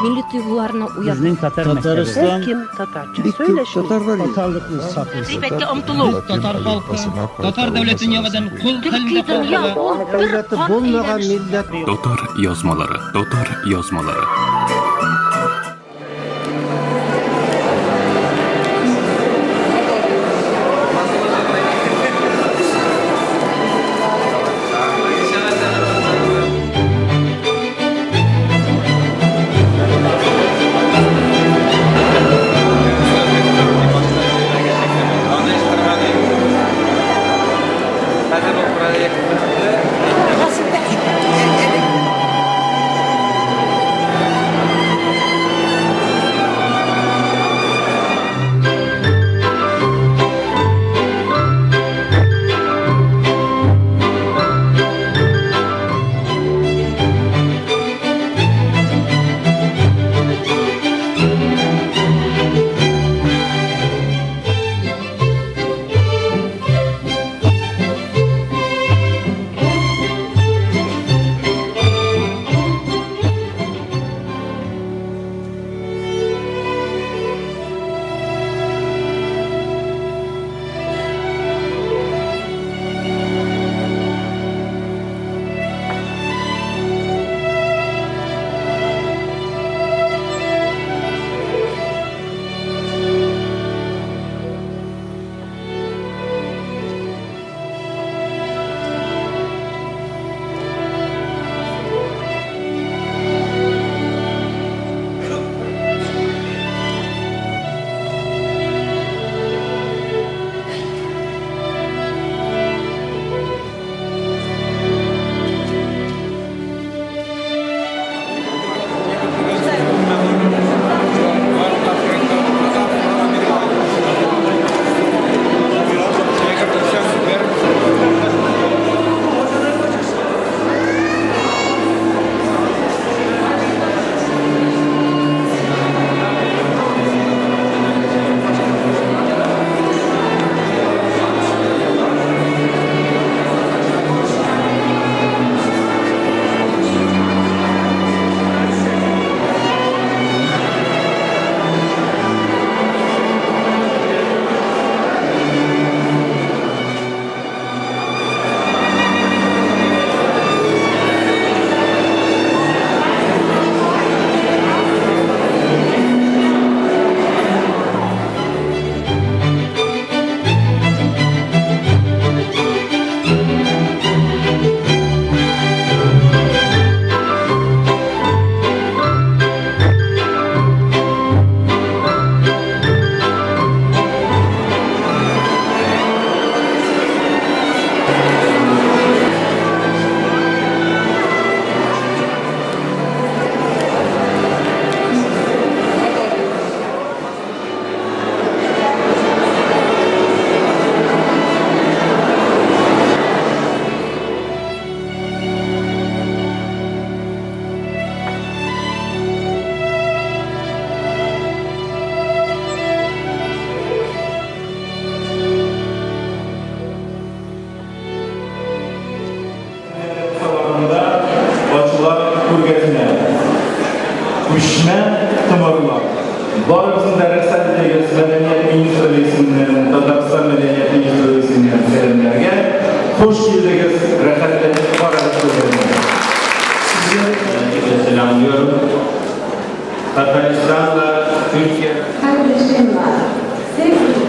milli duygularına uyan. Bizning Tatar Tatariston maktabi. Kim Tatarca bitti söyleşin. Tatarlar yok. Tatarlıkni saqlash. G'iybatga umtuluv. Tatar halkı, Tatar devletinin yavadan kul Türkiye dünya ol bir Devleti qon bo'lmagan eylanish. millat Dotar yazmaları, Dotar yazmaları. Üşme tımarlar. Barımızın dersel diyeceğiz medeniyet ministri isimlerine, Tatarstan medeniyet ministri isimlerine hoş geldiniz. Rahatla var Size selamlıyorum. Tataristan'la Türkiye. Kardeşim var. Sevgilim.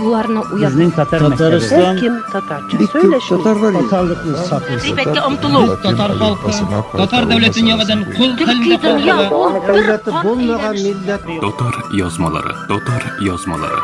Uyg'urlarni uyat. Bizning Tatariston Kim tatarcha söyleshmiyor. tatarlikni saqlaydi. G'iybatga umtuluv. Tatar halkı, Tatar devletini yavadan kul kılında Türkiye'den ya kaldı. ol bir Davlati bo'lmagan millat Tatar yozmalari. Tatar yozmalari.